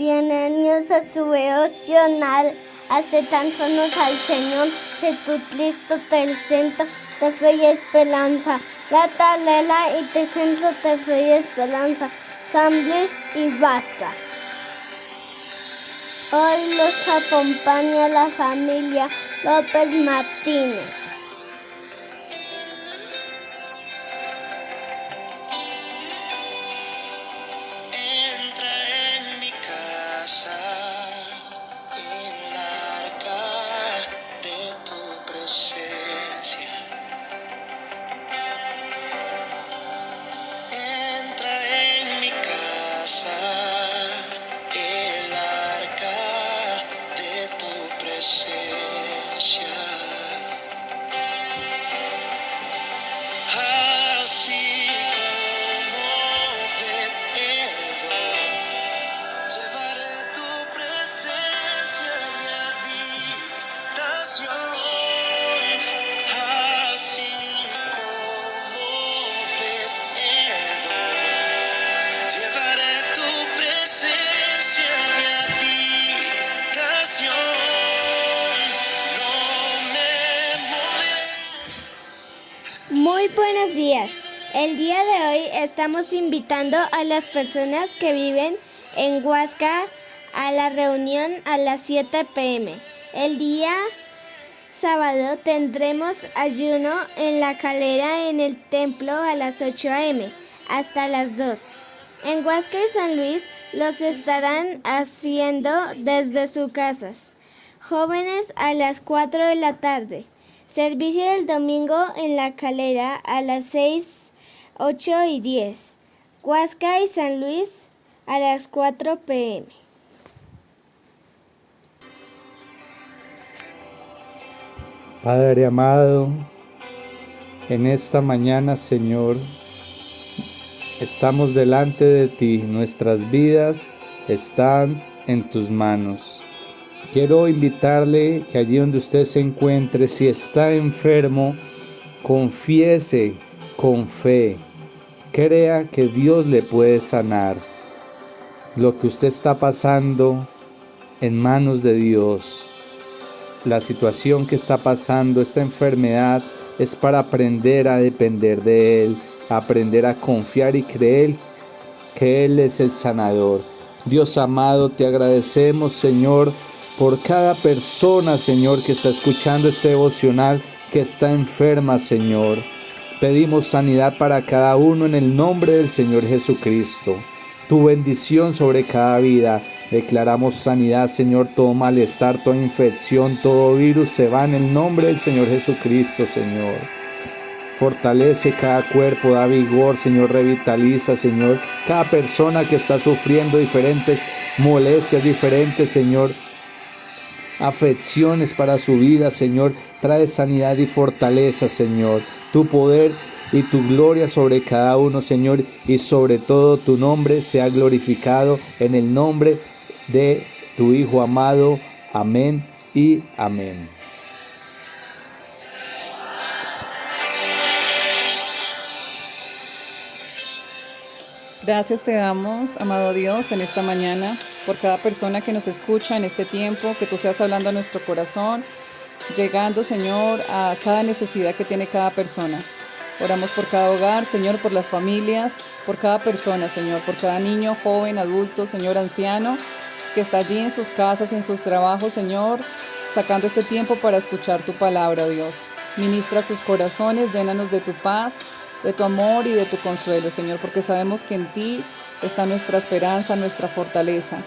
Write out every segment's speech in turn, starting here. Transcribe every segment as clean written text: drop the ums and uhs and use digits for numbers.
Bienvenidos a su devocional. Acercándonos al Señor Jesucristo del centro de fe y esperanza. La talela y del centro de fe y esperanza. San Luis y Basta. Hoy los acompaña la familia López Martínez. Entra en mi casa, el arca de tu presencia. Entra en mi casa, el arca de tu presencia. Así como Pedro, llevaré tu presencia a mi habitación. Así como Pedro, llevaré tu presencia a mi habitación. No me moveré. Muy buenos días. El día de hoy estamos invitando a las personas que viven en Huasca a la reunión a las 7 p.m. El día sábado tendremos ayuno en la calera en el templo a las 8 a.m. hasta las 2. En Huasca y San Luis los estarán haciendo desde sus casas. Jóvenes a las 4 de la tarde. Servicio del domingo en la calera a las 6, 8 y 10. Huasca y San Luis a las 4 p.m. Padre amado, en esta mañana, Señor, estamos delante de ti. Nuestras vidas están en tus manos. Quiero invitarle que allí donde usted se encuentre, si está enfermo, confiese con fe. Crea que Dios le puede sanar. Lo que usted está pasando en manos de Dios. La situación que está pasando, esta enfermedad, es para aprender a depender de Él, aprender a confiar y creer que Él es el sanador. Dios amado, te agradecemos, Señor, por cada persona, Señor, que está escuchando este devocional, que está enferma, Señor. Pedimos sanidad para cada uno en el nombre del Señor Jesucristo. Tu bendición sobre cada vida. Declaramos sanidad, Señor, todo malestar, toda infección, todo virus se va en el nombre del Señor Jesucristo, Señor. Fortalece cada cuerpo, da vigor, Señor, revitaliza, Señor, cada persona que está sufriendo diferentes molestias, diferentes, Señor, aflicciones para su vida, Señor. Trae sanidad y fortaleza, Señor. Tu poder y tu gloria sobre cada uno, Señor, y sobre todo tu nombre sea glorificado en el nombre de tu Hijo amado. Amén y amén. Gracias te damos, amado Dios, en esta mañana, por cada persona que nos escucha en este tiempo, que tú seas hablando a nuestro corazón, llegando, Señor, a cada necesidad que tiene cada persona. Oramos por cada hogar, Señor, por las familias, por cada persona, Señor, por cada niño, joven, adulto, Señor, anciano, que está allí en sus casas, en sus trabajos, Señor, sacando este tiempo para escuchar tu palabra, Dios. Ministra sus corazones, llénanos de tu paz, de tu amor y de tu consuelo, Señor, porque sabemos que en ti está nuestra esperanza, nuestra fortaleza.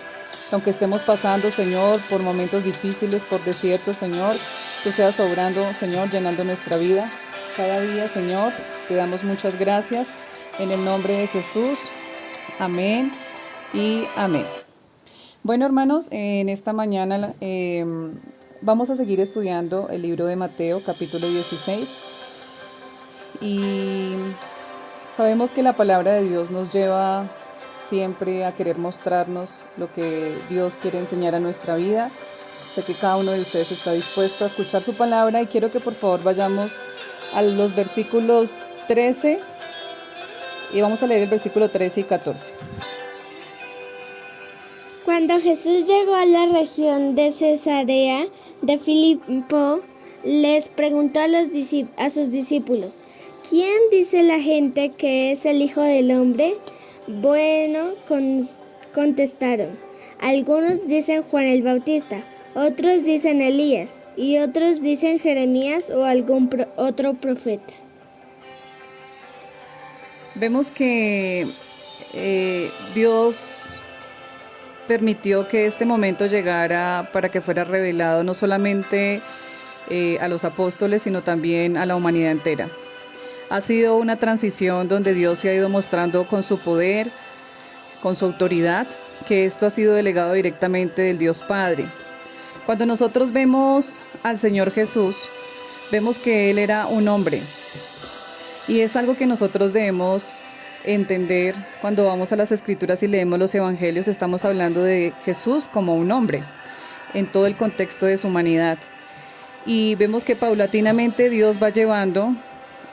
Aunque estemos pasando, Señor, por momentos difíciles, por desiertos, Señor, tú seas obrando, Señor, llenando nuestra vida. Cada día, Señor, te damos muchas gracias. En el nombre de Jesús. Amén y amén. Bueno, hermanos, en esta mañana vamos a seguir estudiando el libro de Mateo, capítulo 16. Y sabemos que la palabra de Dios nos lleva siempre a querer mostrarnos lo que Dios quiere enseñar a nuestra vida. Sé que cada uno de ustedes está dispuesto a escuchar su palabra y quiero que por favor vayamos a los versículos 13 y vamos a leer el versículo 13 y 14. Cuando Jesús llegó a la región de Cesarea de Filipo, les preguntó a sus discípulos: ¿quién dice la gente que es el Hijo del Hombre? Bueno, contestaron: algunos dicen Juan el Bautista, otros dicen Elías, y otros dicen Jeremías o algún otro profeta. Vemos que Dios permitió que este momento llegara para que fuera revelado no solamente a los apóstoles, sino también a la humanidad entera. Ha sido una transición donde Dios se ha ido mostrando con su poder, con su autoridad, que esto ha sido delegado directamente del Dios Padre. Cuando nosotros vemos al Señor Jesús, vemos que Él era un hombre. Y es algo que nosotros debemos entender cuando vamos a las Escrituras y leemos los Evangelios. Estamos hablando de Jesús como un hombre, en todo el contexto de su humanidad. Y vemos que paulatinamente Dios va llevando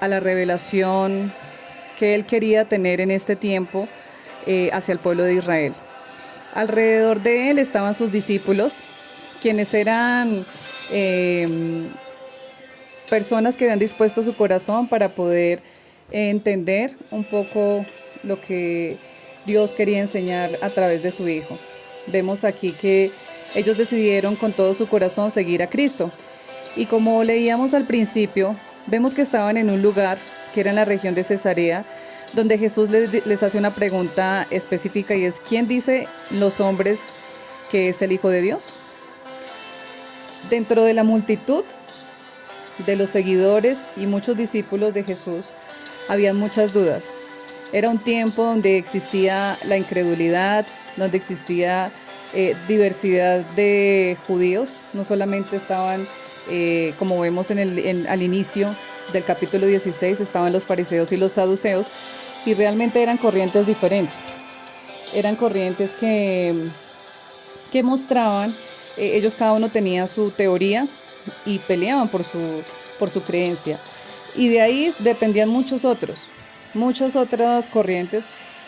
a la revelación que Él quería tener en este tiempo hacia el pueblo de Israel. Alrededor de Él estaban sus discípulos, quienes eran personas que habían dispuesto su corazón para poder entender un poco lo que Dios quería enseñar a través de su Hijo. Vemos aquí que ellos decidieron con todo su corazón seguir a Cristo. Y como leíamos al principio, vemos que estaban en un lugar que era en la región de Cesarea, donde Jesús les hace una pregunta específica y es: ¿quién dice los hombres que es el Hijo de Dios? Dentro de la multitud de los seguidores y muchos discípulos de Jesús, había muchas dudas. Era un tiempo donde existía la incredulidad, donde existía diversidad de judíos. No solamente estaban, como vemos al inicio del capítulo 16, estaban los fariseos y los saduceos, y realmente eran corrientes diferentes. Eran corrientes que mostraban, ellos cada uno tenía su teoría y peleaban por su creencia. Y de ahí dependían muchas otras corrientes.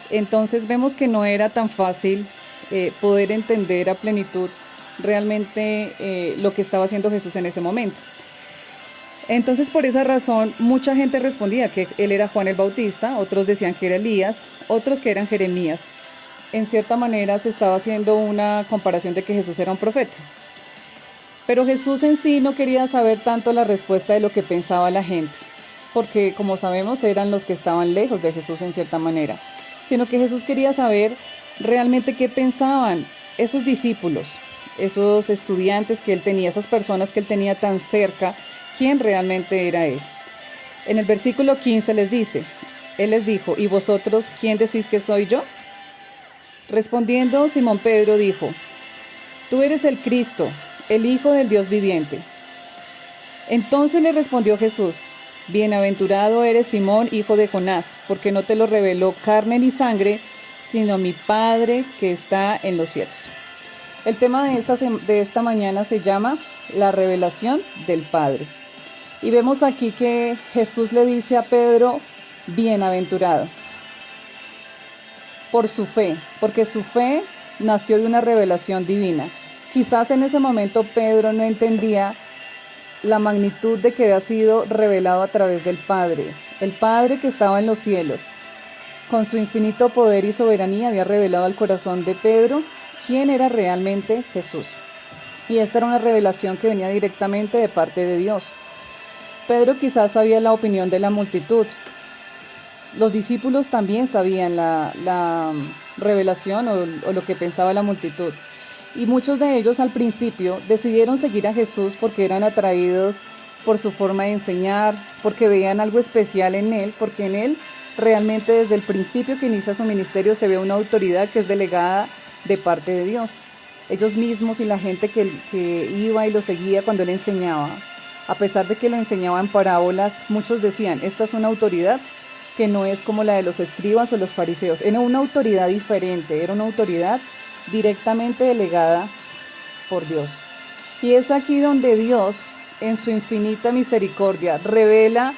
Entonces vemos que no era tan fácil poder entender a plenitud realmente lo que estaba haciendo Jesús en ese momento. Entonces, por esa razón, mucha gente respondía que él era Juan el Bautista, otros decían que era Elías, otros que eran Jeremías. En cierta manera se estaba haciendo una comparación de que Jesús era un profeta. Pero Jesús en sí no quería saber tanto la respuesta de lo que pensaba la gente, porque como sabemos eran los que estaban lejos de Jesús en cierta manera, sino que Jesús quería saber realmente qué pensaban esos discípulos, esos estudiantes que él tenía, esas personas que él tenía tan cerca, quién realmente era él. En el versículo 15 él les dijo: ¿y vosotros quién decís que soy yo? Respondiendo Simón Pedro dijo: tú eres el Cristo, el Hijo del Dios viviente. Entonces le respondió Jesús: bienaventurado eres Simón, hijo de Jonás, porque no te lo reveló carne ni sangre, sino mi Padre que está en los cielos. El tema de esta mañana se llama la revelación del Padre. Y vemos aquí que Jesús le dice a Pedro: bienaventurado, por su fe, porque su fe nació de una revelación divina. Quizás en ese momento Pedro no entendía la magnitud de que había sido revelado a través del Padre. El Padre que estaba en los cielos, con su infinito poder y soberanía, había revelado al corazón de Pedro quién era realmente Jesús. Y esta era una revelación que venía directamente de parte de Dios. Pedro quizás sabía la opinión de la multitud. Los discípulos también sabían la revelación o lo que pensaba la multitud. Y muchos de ellos al principio decidieron seguir a Jesús porque eran atraídos por su forma de enseñar, porque veían algo especial en él, porque en él realmente desde el principio que inicia su ministerio se ve una autoridad que es delegada de parte de Dios. Ellos mismos y la gente que iba y lo seguía cuando él enseñaba, a pesar de que lo enseñaba en parábolas, muchos decían: esta es una autoridad que no es como la de los escribas o los fariseos. Era una autoridad diferente, era una autoridad directamente delegada por Dios. Y es aquí donde Dios, en su infinita misericordia, revela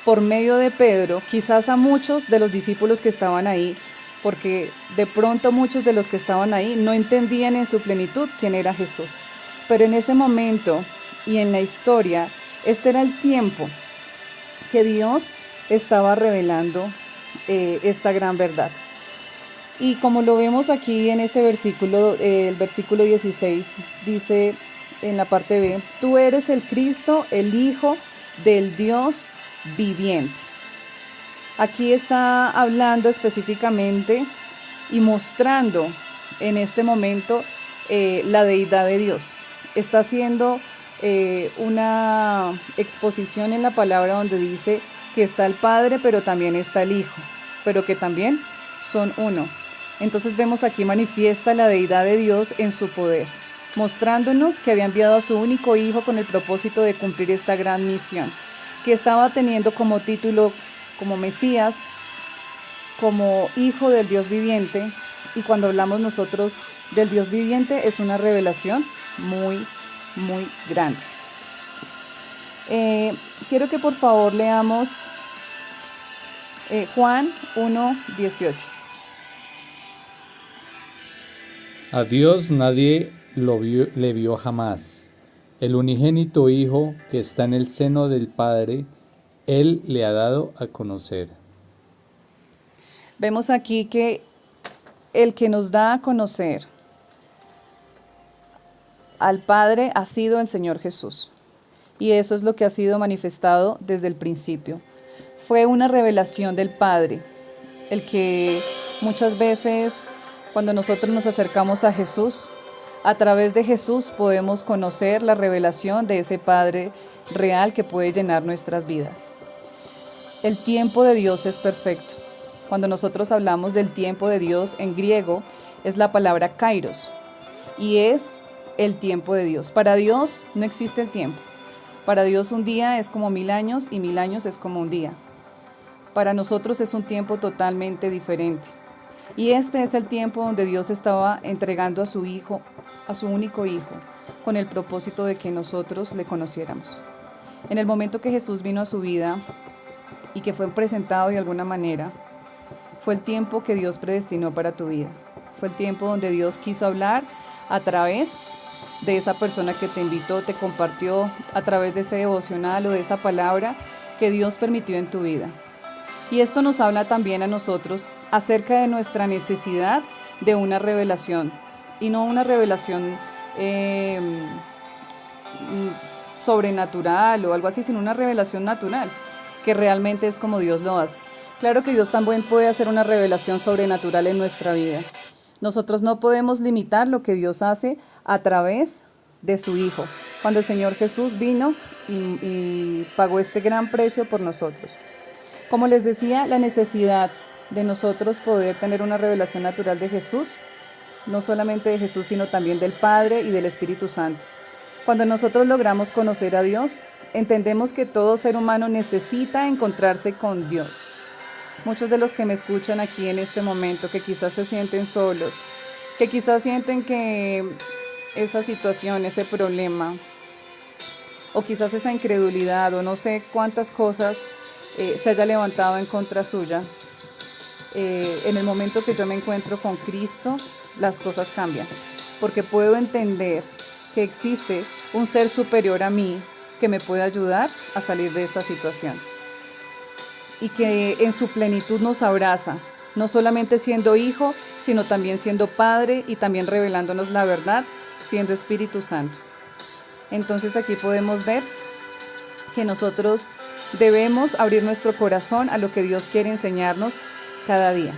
por medio de Pedro, quizás a muchos de los discípulos que estaban ahí, porque de pronto muchos de los que estaban ahí no entendían en su plenitud quién era Jesús. Pero en ese momento y en la historia, este era el tiempo que Dios estaba revelando esta gran verdad. Y como lo vemos aquí en este versículo, el versículo 16, dice en la parte B, tú eres el Cristo, el Hijo del Dios viviente. Aquí está hablando específicamente y mostrando en este momento la deidad de Dios. Está haciendo una exposición en la palabra donde dice que está el Padre, pero también está el Hijo, pero que también son uno. Entonces vemos aquí manifiesta la deidad de Dios en su poder, mostrándonos que había enviado a su único Hijo con el propósito de cumplir esta gran misión, que estaba teniendo como título como Mesías, como Hijo del Dios viviente. Y cuando hablamos nosotros del Dios viviente es una revelación muy grande. Quiero que por favor leamos Juan 1:18. A Dios nadie le vio jamás. El unigénito Hijo que está en el seno del Padre, Él le ha dado a conocer. Vemos aquí que el que nos da a conocer al Padre ha sido el Señor Jesús. Y eso es lo que ha sido manifestado desde el principio. Fue una revelación del Padre, el que muchas veces cuando nosotros nos acercamos a Jesús, a través de Jesús podemos conocer la revelación de ese Padre real que puede llenar nuestras vidas. El tiempo de Dios es perfecto. Cuando nosotros hablamos del tiempo de Dios en griego es la palabra kairos y es el tiempo de Dios. Para Dios no existe el tiempo. Para Dios un día es como 1000 años y 1000 años es como un día. Para nosotros es un tiempo totalmente diferente. Y este es el tiempo donde Dios estaba entregando a su Hijo, a su único Hijo, con el propósito de que nosotros le conociéramos. En el momento que Jesús vino a su vida y que fue presentado de alguna manera, fue el tiempo que Dios predestinó para tu vida. Fue el tiempo donde Dios quiso hablar a través de esa persona que te invitó, te compartió, a través de ese devocional o de esa palabra que Dios permitió en tu vida. Y esto nos habla también a nosotros acerca de nuestra necesidad de una revelación, y no una revelación sobrenatural o algo así, sino una revelación natural, que realmente es como Dios lo hace. Claro que Dios también puede hacer una revelación sobrenatural en nuestra vida. Nosotros no podemos limitar lo que Dios hace a través de su Hijo, cuando el Señor Jesús vino y pagó este gran precio por nosotros. Como les decía, la necesidad de nosotros poder tener una revelación natural de Jesús, no solamente de Jesús, sino también del Padre y del Espíritu Santo. Cuando nosotros logramos conocer a Dios, entendemos que todo ser humano necesita encontrarse con Dios. Muchos de los que me escuchan aquí en este momento, que quizás se sienten solos, que quizás sienten que esa situación, ese problema, o quizás esa incredulidad, o no sé cuántas cosas se haya levantado en contra suya. En el momento que yo me encuentro con Cristo, las cosas cambian, porque puedo entender que existe un ser superior a mí que me puede ayudar a salir de esta situación, y que en su plenitud nos abraza, no solamente siendo Hijo, sino también siendo Padre y también revelándonos la verdad, siendo Espíritu Santo. Entonces aquí podemos ver que nosotros debemos abrir nuestro corazón a lo que Dios quiere enseñarnos cada día.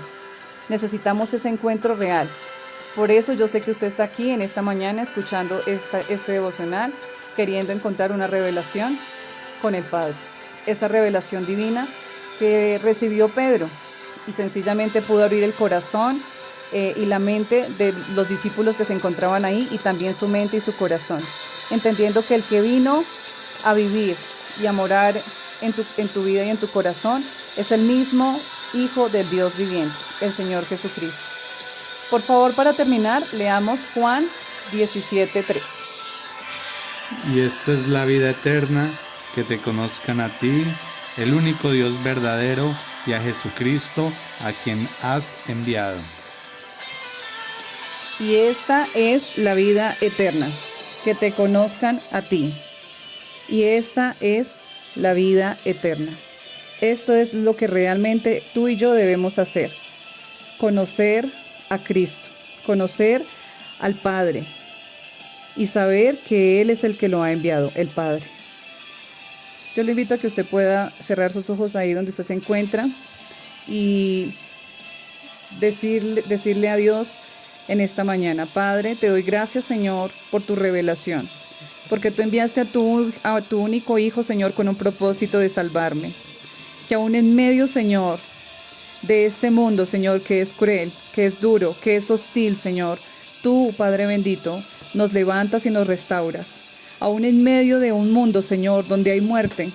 Necesitamos ese encuentro real. Por eso yo sé que usted está aquí en esta mañana escuchando este devocional, queriendo encontrar una revelación con el Padre. Esa revelación divina que recibió Pedro y sencillamente pudo abrir el corazón y la mente de los discípulos que se encontraban ahí, y también su mente y su corazón, entendiendo que el que vino a vivir y a morar en tu vida y en tu corazón es el mismo Hijo del Dios viviente, el Señor Jesucristo. Por favor, para terminar, leamos Juan 17:3. Y esta es la vida eterna, que te conozcan a ti, el único Dios verdadero, y a Jesucristo, a quien has enviado. Y esta es la vida eterna, que te conozcan a ti. Y esta es la vida eterna. Esto es lo que realmente tú y yo debemos hacer. Conocer a Cristo, conocer al Padre y saber que Él es el que lo ha enviado, el Padre. Yo le invito a que usted pueda cerrar sus ojos ahí donde usted se encuentra y decirle a Dios en esta mañana: Padre, te doy gracias, Señor, por tu revelación, porque tú enviaste a tu único Hijo, Señor, con un propósito de salvarme. Que aún en medio, Señor, de este mundo, Señor, que es cruel, que es duro, que es hostil, Señor, tú, Padre bendito, nos levantas y nos restauras. Aún en medio de un mundo, Señor, donde hay muerte,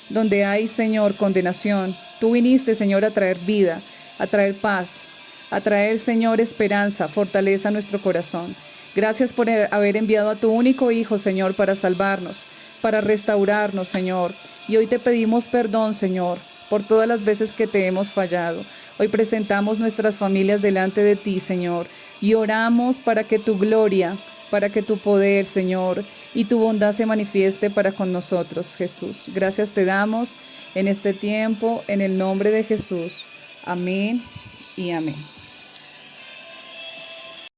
donde hay, Señor, condenación, tú viniste, Señor, a traer vida, a traer paz, a traer, Señor, esperanza, fortaleza a nuestro corazón. Gracias por haber enviado a tu único Hijo, Señor, para salvarnos, para restaurarnos, Señor. Y hoy te pedimos perdón, Señor, por todas las veces que te hemos fallado. Hoy presentamos nuestras familias delante de ti, Señor, y oramos para que tu gloria, para que tu poder, Señor, y tu bondad se manifieste para con nosotros, Jesús. Gracias te damos en este tiempo, en el nombre de Jesús. Amén y amén.